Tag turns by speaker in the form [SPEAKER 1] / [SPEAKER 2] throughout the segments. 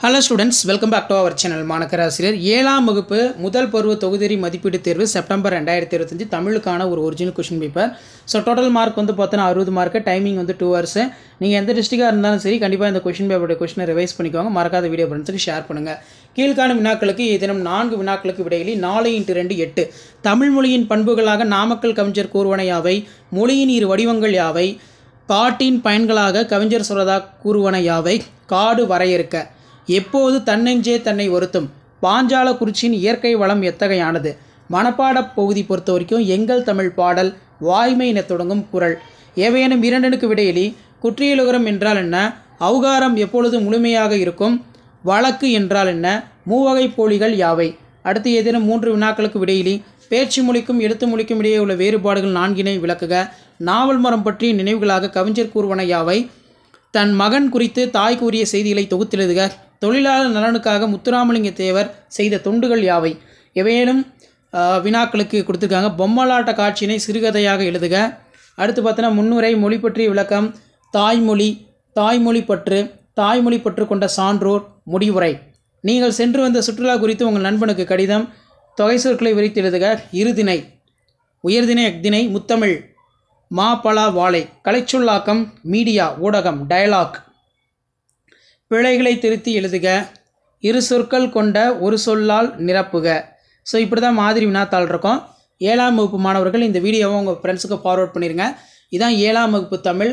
[SPEAKER 1] Hello students, welcome back to our channel. மாணக்கராசிரியர் 7ஆம் வகுப்பு முதல் பருவ தொகுதி மதிப்பீடு தேர்வு செப்டம்பர் 2025 தமிழுக்கான ஒரு original question paper. So total mark வந்து பார்த்தோன்னா 60 மார்க், டைமிங் வந்து 2 hours. நீங்கள் எந்த டிஸ்ட்ரிக்டாக இருந்தாலும் சரி கண்டிப்பாக இந்த क्वेश्चन பேப்பரோட क्वेश्चனை ரிவைஸ் பண்ணிக்கோங்க. மறக்காத வீடியோ ஃப்ரெண்ட்ஸுக்கு ஷேர் பண்ணுங்கள். கீழ்காணும் வினாக்களுக்கு தினம் 4 வினாக்களுக்கு விடையிலி 4x2 8. தமிழ் மொழியின் பண்புகளாக நாமக்கல் கவிஞர் கூறுவன யாவை? மொழியின் இரு வடிவங்கள் யாவை? காட்டின் பயன்களாக கவிஞர் சொல்வதா கூறுவன யாவை? காடு வரையறுக்க. எப்போது தன்னெஞ்சே தன்னை வருத்தும்? பாஞ்சாலக்குறிச்சியின் இயற்கை வளம் எத்தகையானது? மனப்பாட பகுதி பொறுத்த வரைக்கும் எங்கள் தமிழ் பாடல், வாய்மை என தொடங்கும் குறள். ஏவையனும் இரண்டனுக்கு விடையிலி குற்றியலுகரம் என்றால் என்ன? அவுகாரம் எப்பொழுது முழுமையாக இருக்கும்? வழக்கு என்றால் என்ன? மூவகை போலிகள் யாவை? அடுத்து ஏதேனும் 3 வினாக்களுக்கு விடையிலி பேச்சு மொழிக்கும் எழுத்து மொழிக்கும் இடையே உள்ள வேறுபாடுகள் 4 விளக்குக. நாவல் மரம் பற்றிய நினைவுகளாக கவிஞர் கூறுவன யாவை? தன் மகன் குறித்து தாய் கூறிய செய்திகளை தொகுத்தெழுதுக. தொழிலாளர் நலனுக்காக முத்துராமலிங்க தேவர் செய்த தொண்டுகள் யாவை? எவையேனும் வினாக்களுக்கு கொடுத்துருக்காங்க. பொம்மலாட்ட காட்சியினை சிறுகதையாக எழுதுக. அடுத்து பார்த்தோன்னா முன்னுரை, மொழி பற்றிய விளக்கம், தாய்மொழி பற்று கொண்ட சான்றோர், முடிவுரை. நீங்கள் சென்று வந்த சுற்றுலா குறித்து உங்கள் நண்பனுக்கு கடிதம், தொகை சொற்களை விரித்து எழுதுக. இருதிணை, உயர்திணை, அக்திணை, முத்தமிழ், மா பலா வாழை. கலைச்சொல்லாக்கம், மீடியா, ஊடகம், டயலாக். பிழைகளை திருத்தி எழுதுக. இரு சொற்கள் கொண்ட ஒரு சொல்லால் நிரப்புக. ஸோ இப்படி தான் மாதிரி வினாத்தாள் இருக்கும். 7ஆம் வகுப்பு மாணவர்கள் இந்த வீடியோவை உங்கள் ஃப்ரெண்ட்ஸுக்கு ஃபார்வர்ட் பண்ணிடுங்க. இதான் 7ஆம் வகுப்பு தமிழ்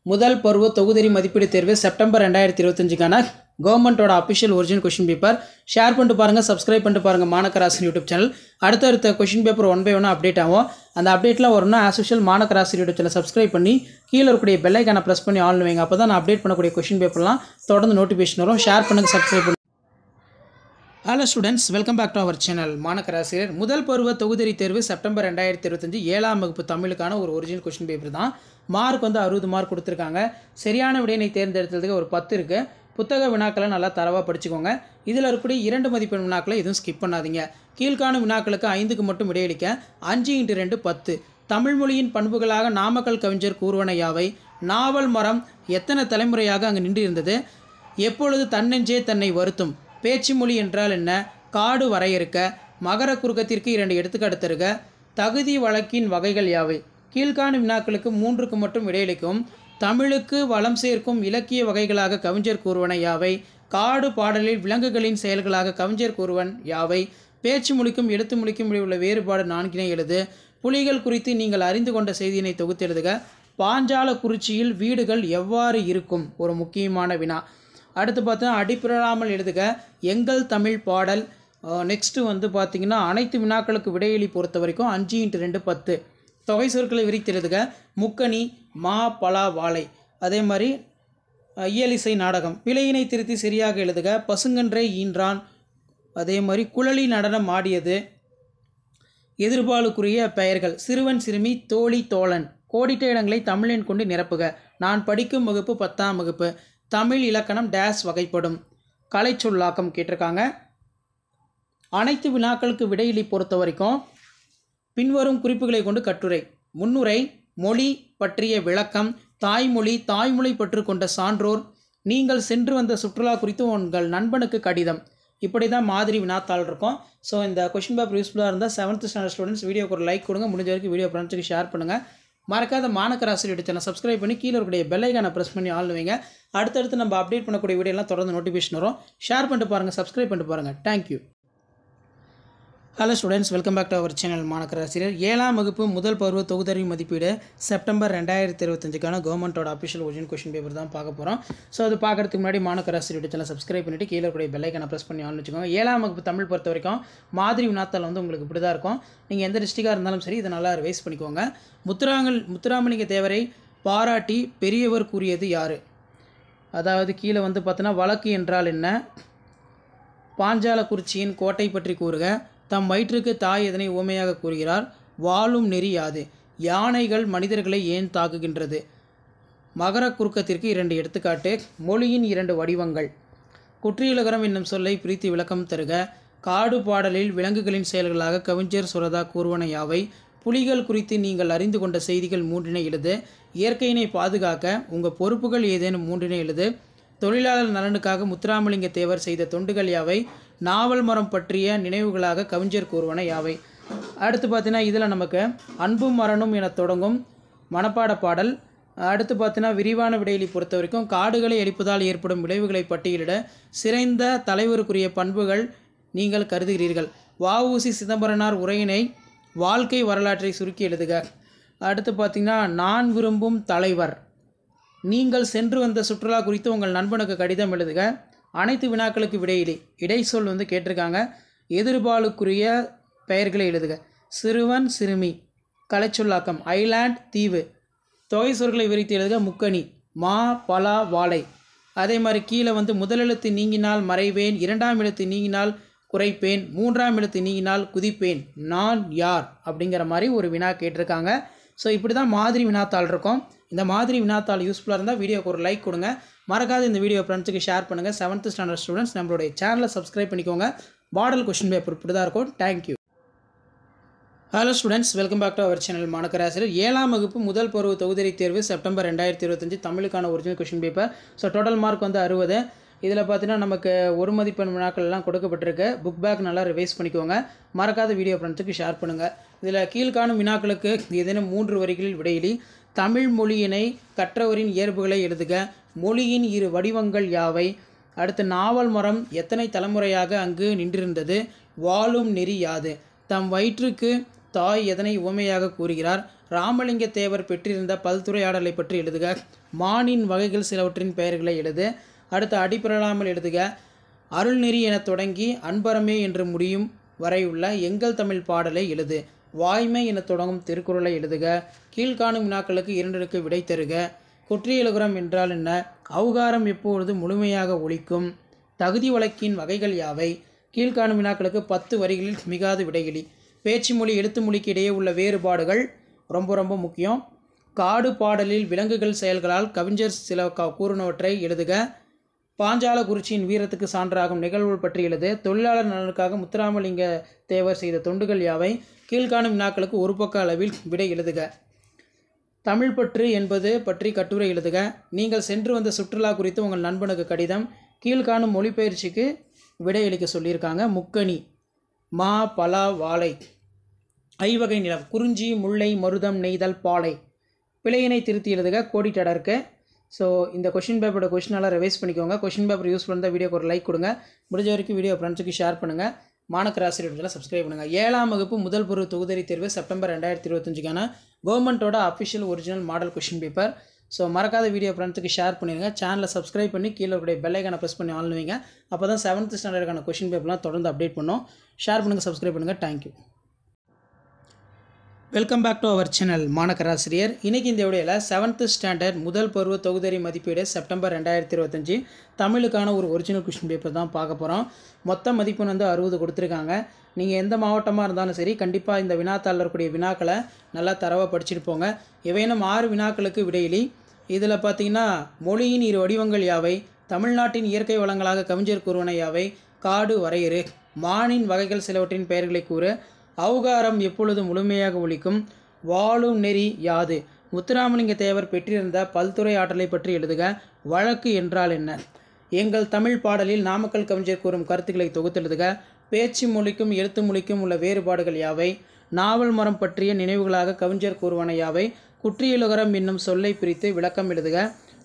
[SPEAKER 1] முதல் பருவ தொகுதி மதிப்பீடு தேர்வு செப்டம்பர் 2025க்கான கவர்மெண்ட்டோட official original question paper. Share பண்ணிட்டு பாருங்கள், சப்ஸ்கிரைப் பண்ணிட்டு பாருங்கள் மாணக்கராசிரியர் யூடியூப் சேனல். அடுத்த क्वेश्चन பேப்பர் 1 by 1 அப்டேட் ஆகும். அந்த அப்டேட்லாம் வரணும்னா as usual Manakkarasiriyar YouTube channel subscribe பண்ணி கீழே இருக்கக்கூடிய பெல் ஐக்கானை ப்ரெஸ் பண்ணி ஆன் வைங்க. அப்போ தான் நான் அப்டேட் பண்ணக்கூடிய क्वेश्चन பேப்பர்லாம் தொடர்ந்து நோட்டிஃபிகேஷன் வரும். ஷேர் பண்ணுங்கள், சப்ஸ்கிரைப் பண்ணுங்கள். Hello students, welcome back to our channel. Manakkarasiriyar முதல் பருவ தொகுதி தேர்வு செப்டம்பர் 2025 7ஆம் வகுப்பு தமிழுக்கான ஒரு ஒரிஜினல் क्वेश्चन பேப்பர் தான். மார்க் வந்து 60 மார்க் கொடுத்துருக்காங்க. சரியான விடையினை தேர்ந்தெடுத்ததுக்கு ஒரு 10 இருக்குது. புத்தக வினாக்களை நல்லா தரவாக படிச்சுக்கோங்க. இதில் இருக்கக்கூடிய 2 மதிப்பெண் வினாக்களை எதுவும் ஸ்கிப் பண்ணாதீங்க. கீழ்காணும் வினாக்களுக்கு 5க்கு மட்டும் விடையளிக்க. 5x2 10. தமிழ் மொழியின் பண்புகளாக நாமக்கல் கவிஞர் கூறுவன யாவை? நாவல் மரம் எத்தனை தலைமுறையாக அங்கு நின்று இருந்தது? எப்பொழுது தன்னெஞ்சே தன்னை வருத்தும்? பேச்சு மொழி என்றால் என்ன? காடு வரையறுக்க. மகர குறுக்கத்திற்கு 2 எடுத்துக்காட்டு தருக. தகுதி வழக்கின் வகைகள் யாவை? கீழ்காணும் வினாக்களுக்கு 3க்கு மட்டும் விடையளிக்கும். தமிழுக்கு வளம் சேர்க்கும் இலக்கிய வகைகளாக கவிஞர் கூறுவன யாவை? காடு பாடலில் விலங்குகளின் செயல்களாக கவிஞர் கூறுவன் யாவை? பேச்சு மொழிக்கும் எழுத்து மொழிக்கும் இடையே உள்ள வேறுபாடு 4 எழுது. புலிகள் குறித்து நீங்கள் அறிந்து கொண்ட செய்தியினை தொகுத்து எழுதுக. பாஞ்சாலக்குறிச்சியில் வீடுகள் எவ்வாறு இருக்கும்? ஒரு முக்கியமான வினா. அடுத்து பார்த்தா அடிப்பிராமல் எழுதுக. எங்கள் தமிழ் பாடல். நெக்ஸ்ட்டு வந்து பார்த்திங்கன்னா அனைத்து வினாக்களுக்கு விடையளி பொறுத்த வரைக்கும் 5x2 10. தொகை சொற்களை விரித்து எழுதுக. முக்கணி, மா பலா வாழை. அதே மாதிரி இயலிசை நாடகம். பிழையினை திருத்தி சரியாக எழுதுக. பசுங்கன்றை ஈன்றான். அதே மாதிரி குழலி நடனம் ஆடியது. எதிர்பாலுக்குரிய பெயர்கள் சிறுவன், சிறுமி, தோழி, தோழன். கோடிட்ட இடங்களை தமிழெண் கொண்டு நிரப்புக. நான் படிக்கும் வகுப்பு 10ஆம் வகுப்பு. தமிழ் இலக்கணம் டேஸ் வகைப்படும். கலைச்சொல்லாக்கம் கேட்டிருக்காங்க. அனைத்து வினாக்களுக்கு விடையிலி பொறுத்த வரைக்கும் பின்வரும் குறிப்புகளை கொண்டு கட்டுரை. முன்னுரை, மொழி பற்றிய விளக்கம், தாய்மொழி பற்று கொண்ட சான்றோர், நீங்கள் சென்று வந்த சுற்றுலா குறித்து உங்கள் நண்பனுக்கு கடிதம். இப்படி தான் மாதிரி வினாத்தாள் இருக்கும். ஸோ இந்த क्वेश्चन பேப்பர் யூஸ்ஃபுல்லாக இருந்தால் 7th ஸ்டாண்டர்ட் ஸ்டூடெண்ட்ஸ் வீடியோக்கு ஒரு லைக் கொடுங்க. முடிஞ்ச வரைக்கும் வீடியோ ஃப்ரெண்ட்ஸுக்கு ஷேர் பண்ணுங்கள். மறக்காத மாணக்கராசிரியர் சேனல் சப்ஸ்கிரைப் பண்ணி கீழே இருக்கக்கூடிய பெல் ஐக்கானை ப்ரெஸ் பண்ணி ஆன் வைங்க. அடுத்தடுத்து நம்ம அப்டேட் பண்ணக்கூடிய வீடியோலாம் தொடர்ந்து நோட்டிஃபிகேஷன் வரும். ஷேர் பண்ணிட்டு பாருங்கள், சப்ஸ்கிரைப் பண்ணிட்டு பாருங்கள். Thank you. Hello students, welcome back to our channel. Manakkarasiriyar 7ஆம் வகுப்பு முதல் பருவ தொகுதி மதிப்பீடு செப்டம்பர் 2025க்கான கவர்மெண்ட்டோட அஃபிஷியல் ஒரிஜினல் क्वेश्चन பேப்பர் தான் பார்க்க போகிறோம். ஸோ அது பார்க்குறதுக்கு முன்னாடி மாணக்கராசிரியர் சேனல் சப்ஸ்கிரைப் பண்ணிவிட்டு கீழே இருக்கக்கூடிய பெல் ஐக்கானை ப்ரெஸ் பண்ணி ஆன் வச்சுக்கோங்க. 7ஆம் வகுப்பு தமிழ் பொறுத்த வரைக்கும் மாதிரி வினாத்தாள் வந்து உங்களுக்கு இப்படி தான் இருக்கும். நீங்கள் எந்த டிஸ்ட்ரிக்டாக இருந்தாலும் சரி இதை நல்லா ரிவைஸ் பண்ணிக்கோங்க. முத்துராமலிங்க தேவரை பாராட்டி பெரியவர் கூறியது யார்? அதாவது கீழே வந்து பார்த்தோன்னா வழக்கு என்றால் என்ன? பாஞ்சாலக்குறிச்சியின் கோட்டை பற்றி கூறுக. தம் வயிற்றுக்கு தாய் எதனை உவமையாக கூறுகிறார்? வாழும் நெறி யாது? யானைகள் மனிதர்களை ஏன் தாக்குகின்றது? மகர குறுக்கத்திற்கு 2 எடுத்துக்காட்டு. மொழியின் 2 வடிவங்கள். குற்றியலுகரம் என்னும் சொல்லை பிரித்து விளக்கம் தருக. காடு பாடலில் விலங்குகளின் செயல்களாக கவிஞர் சொல்வதா கூறுவன யாவை? புலிகள் குறித்து நீங்கள் அறிந்து கொண்ட செய்திகள் 3 எழுது. இயற்கையினை பாதுகாக்க உங்கள் பொறுப்புகள் ஏதேனும் 3 எழுது. தொழிலாளர் நலனுக்காக முத்துராமலிங்க தேவர் செய்த தொண்டுகள் யாவை? நாவல் மரம் பற்றிய நினைவுகளாக கவிஞர் கூறுவன யாவை? அடுத்து பார்த்தீங்கன்னா இதில் நமக்கு அன்பும் மரணும் என தொடங்கும் மனப்பாட பாடல். அடுத்து பார்த்தீங்கன்னா விரிவான விடையிலி பொறுத்த வரைக்கும் காடுகளை எரிப்பதால் ஏற்படும் விளைவுகளை பட்டியலிட சிறந்த தலைவருக்குரிய பண்புகள் நீங்கள் கருதுகிறீர்கள். வ.உ.சி. சிதம்பரனார் உரையினை வாழ்க்கை வரலாற்றை சுருக்கி எழுதுக. அடுத்து பார்த்திங்கன்னா நான் விரும்பும் தலைவர். நீங்கள் சென்று வந்த சுற்றுலா குறித்து உங்கள் நண்பனுக்கு கடிதம் எழுதுக. அனைத்து வினாக்களுக்கு விடையிலி இடைச்சொல் கேட்டிருக்காங்க. எதிர்பாலுக்குரிய பெயர்களை எழுதுக. சிறுவன் சிறுமி கலைச்சொல்லாக்கம் ஐலாண்ட் தீவு. தொகை சொற்களை விரித்து எழுதுக. முக்கணி மா பலா வாழை. அதே மாதிரி கீழே முதலெழுத்து நீங்கினால் மறைவேன், இரண்டாம் எழுத்து நீங்கினால் குறைப்பேன், மூன்றாம் எழுத்து நீங்கினால் குதிப்பேன், நான் யார் அப்படிங்கிற மாதிரி ஒரு வினா கேட்டிருக்காங்க. ஸோ இப்படி தான் மாதிரி வினாத்தாள் இருக்கும். இந்த மாதிரி வினாத்தாள் யூஸ்ஃபுல்லாக இருந்தால் வீடியோக்கு ஒரு லைக் கொடுங்க. மறக்காத இந்த வீடியோ ஃப்ரெண்ட்ஸுக்கு ஷேர் பண்ணுங்கள். 7th ஸ்டாண்டர்ட் ஸ்டூடெண்ட்ஸ் நம்மளுடைய சேனலை சப்ஸ்கிரைப் பண்ணிக்கோங்க. மாடல் கொஸ்டின் பேப்பர் இப்படி தான் இருக்கும். Thank you. Hello students, welcome back to our channel Manakkarasiriyar. 7ஆம் வகுப்பு முதல் பருவ தொகுதிரை தேர்வு செப்டம்பர் 2025 தமிழுக்கான original question paper. So total mark 60. இதில் பார்த்தீங்கன்னா நமக்கு ஒரு மதிப்பெண் வினாக்கள் எல்லாம் கொடுக்கப்பட்டிருக்கு. புக் பேக் நல்லா ரிவைஸ் பண்ணிக்கோங்க. மறக்காத வீடியோ ஃப்ரெண்ட்ஸுக்கு ஷேர் பண்ணுங்கள். இதில் கீழ்காணும் வினாக்களுக்கு ஏதேனும் 3 வரிகளில் விடையிலி. தமிழ் மொழியினை கற்றவரின் இயல்புகளை எழுதுக. மொழியின் இரு வடிவங்கள் யாவை? அடுத்து நாவல் மரம் எத்தனை தலைமுறையாக அங்கு நின்றிருந்தது? வாழும் நெறி யாது? தம் வயிற்றுக்கு தாய் எதனை உவமையாக கூறுகிறார்? ராமலிங்க தேவர் பெற்றிருந்த பல்துறையாடலை பற்றி எழுதுக. மானின் வகைகள் சிலவற்றின் பெயர்களை எழுது. அடுத்து அடிபெறலாமல் எழுதுக. அருள்நெறி என தொடங்கி அன்பரமே என்று முடியும் வரையுள்ள எங்கள் தமிழ் பாடலை எழுது. வாய்மை என தொடங்கும் திருக்குறளை எழுதுக. கீழ்காணும் வினாக்களுக்கு 2க்கு விடை தருக. குற்றியலுகரம் என்றால் என்ன? அவுகாரம் எப்பொழுது முழுமையாக ஒழிக்கும்? தகுதி வழக்கின் வகைகள் யாவை? கீழ்காணும் வினாக்களுக்கு 10 வரிகளில் மிகாத விடையிலி. பேச்சு மொழி எழுத்து மொழிக்கு இடையே உள்ள வேறுபாடுகள் ரொம்ப முக்கியம். காடு பாடலில் விலங்குகள் செயல்களால் கவிஞர் சில கூறினவற்றை எழுதுக. பாஞ்சால குறிச்சியின் வீரத்துக்கு சான்றாகும் நிகழ்வுகள் பற்றி எழுது. தொழிலாளர் நலனுக்காக முத்துராமலிங்க தேவர் செய்த தொண்டுகள் யாவை? கீழ்காணும் வினாக்களுக்கு ஒரு பக்க அளவில் விடை எழுதுக. தமிழ் பற்று என்பது பற்றி கட்டுரை எழுதுக. நீங்கள் சென்று வந்த சுற்றுலா குறித்து உங்கள் நண்பனுக்கு கடிதம். கீழ்காணும் மொழிபெயர்ச்சிக்கு விடை அளிக்க சொல்லியிருக்காங்க. முக்கணி மா பலா வாழை. ஐவகை நிலம் குறிஞ்சி முல்லை மருதம் நெய்தல் பாலை. பிழையினை திருத்தி எழுதுக. கோடிட்டடர்க்கு. ஸோ இந்த கொஷின் பேப்பரோட கொஷினெல்லாம் ரிவைஸ் பண்ணிக்கோங்க. கொஷின் பேப்பர் யூஸ் பண்ண வீடியோக்கு ஒரு லைக் கொடுங்க. முடிஞ்ச வரைக்கும் வீடியோ ஃப்ரெண்ட்ஸுக்கு ஷேர் பண்ணுங்கள். மாணக்கராசிரியர்கள் சப்ஸ்கிரைப் பண்ணுங்கள். 7ஆம் வகுப்பு முதல் பருவ தொகுதிரை தேர்வு செப்டம்பர் 2025க்கான கவர்மெண்ட்டோட official original model question paper. So மறக்காத வீடியோ ஃப்ரெண்ட்ஸுக்கு ஷேர் பண்ணிடுங்க. சேனலை சப்ஸ்கிரைப் பண்ணி கீழே இருக்கிற பெல் ஐக்கானை ப்ரெஸ் பண்ணி ஆன் வைங்க. அப்போ தான் 7th ஸ்டாண்டர்டுக்கான கொஷின் பேப்பர்லாம் தொடர்ந்து அப்டேட் பண்ணோம். ஷேர் பண்ணுங்கள், சப்ஸ்கிரைப் பண்ணுங்கள். Thank you. Welcome back to our channel Manakkarasiriyar. இன்றைக்கி இந்த வீடியோவில் 7th ஸ்டாண்டர்ட் முதல் பருவ தொகுதிரை மதிப்பீடு செப்டம்பர் 2025 தமிழுக்கான ஒரு ஒரிஜினல் கொஷின் பேப்பர் தான் பார்க்க போகிறோம். மொத்த மதிப்பெண் 60 கொடுத்துருக்காங்க. நீங்கள் எந்த மாவட்டமாக இருந்தாலும் சரி, கண்டிப்பாக இந்த வினாத்தாளில் இருக்கக்கூடிய வினாக்களை நல்லா தரவாக படிச்சுட்டு போங்க. ஏவேனும் 6 வினாக்களுக்கு விடையிலி. இதில் பார்த்தீங்கன்னா மொழியின் இரு வடிவங்கள் யாவை? தமிழ்நாட்டின் இயற்கை வளங்களாக கவிஞர் கூறுவன யாவை? காடு வரையறு. மானின் வகைகள் சிலவற்றின் பெயர்களை கூறு. அவுகாரம் எப்பொழுது முழுமையாக ஒழிக்கும்? வாழும் நெறி யாது? முத்துராமலிங்க தேவர் பெற்றிருந்த பல்துறை ஆற்றலை பற்றி எழுதுக. வழக்கு என்றால் என்ன? எங்கள் தமிழ் பாடலில் நாமக்கல் கவிஞர் கூறும் கருத்துக்களை தொகுத்தெழுதுக. பேச்சு மொழிக்கும் எழுத்து மொழிக்கும் உள்ள வேறுபாடுகள் யாவை? நாவல் மரம் பற்றிய நினைவுகளாக கவிஞர் கூறுவன யாவை? குற்றியலுகரம் என்னும் சொல்லை பிரித்து விளக்கம் எழுதுக.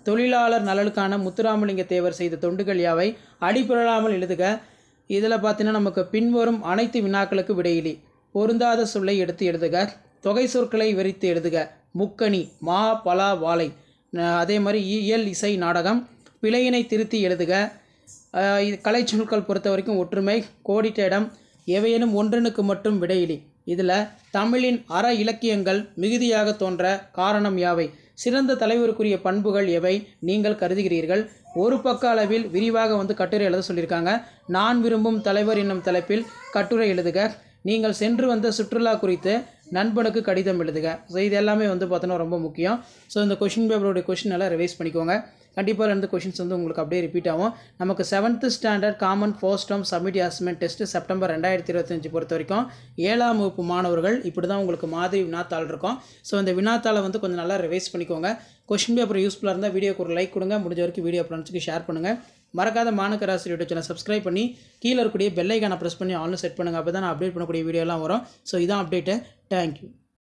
[SPEAKER 1] தொழிலாளர் நலனுக்கான முத்துராமலிங்க தேவர் செய்த தொண்டுகள் யாவை? அடிபெறலாமல் எழுதுக. இதில் பார்த்தீங்கன்னா நமக்கு பின்வரும் அனைத்து வினாக்களுக்கு விடையிலி. பொருந்தாத சொல்லை எடுத்து எழுதுக. தொகை சொற்களை விரித்து எழுதுக. முக்கணி மா பலா வாழை. அதே மாதிரி இயல் இசை நாடகம். பிழையினை திருத்தி எழுதுக. கலைச்சொற்கள் பொறுத்த வரைக்கும் ஒற்றுமை. கோடிட்ட இடம். எவையேனும் ஒன்றனுக்கு மட்டும் விடையிலி. இதில் தமிழின் அற இலக்கியங்கள் மிகுதியாக தோன்ற காரணம் யாவை? சிறந்த தலைவருக்குரிய பண்புகள் எவை நீங்கள் கருதுகிறீர்கள்? ஒரு பக்க அளவில் விரிவாக கட்டுரை எழுத சொல்லியிருக்காங்க. நான் விரும்பும் தலைவர் என்னும் தலைப்பில் கட்டுரை எழுதுக. நீங்கள் சென்று வந்த சுற்றுலா குறித்து நண்பனுக்கு கடிதம் எழுதுக. ஸோ இது எல்லாமே வந்து பார்த்தோன்னா ரொம்ப முக்கியம். ஸோ இந்த கொஷின் பேப்பரோடைய கொஷின் எல்லாம் ரிவைஸ் பண்ணிக்கோங்க. கண்டிப்பாக 2 கொஷின்ஸ் வந்து உங்களுக்கு அப்படியே ரிப்பீட் ஆகும். நமக்கு 7th standard common first term submit assessment test September 2025 பொறுத்த வரைக்கும் 7ஆம் வகுப்பு மாணவர்கள் இப்படி தான் உங்களுக்கு மாதிரி வினாத்தாள் இருக்கும். ஸோ இந்த வினாத்தாளை வந்து கொஞ்சம் நல்லா ரிவைஸ் பண்ணிக்கோங்க. கொஷின் பேப்பர் யூஸ்ஃபுல்லாக இருந்தால் வீடியோக்கு ஒரு லைக் கொடுங்க. முடிஞ்ச வரைக்கும் வீடியோ ஃப்ரெண்ட்ஸுக்கு ஷேர் பண்ணுங்கள். மறக்காத மாணக்கராசி யூடியூப் சேனல் சப்ஸ்கிரைப் பண்ணி கீழே இருக்கக்கூடிய பெல் ஐக்கானை ப்ரெஸ் பண்ணி ஆல்னு செட் பண்ணுங்கள். அப்போ தான் நான் அப்டேட் பண்ணக்கூடிய வீடியோலாம் வரும். ஸோ இதான் அப்டேட்டு. தேங்க்யூ.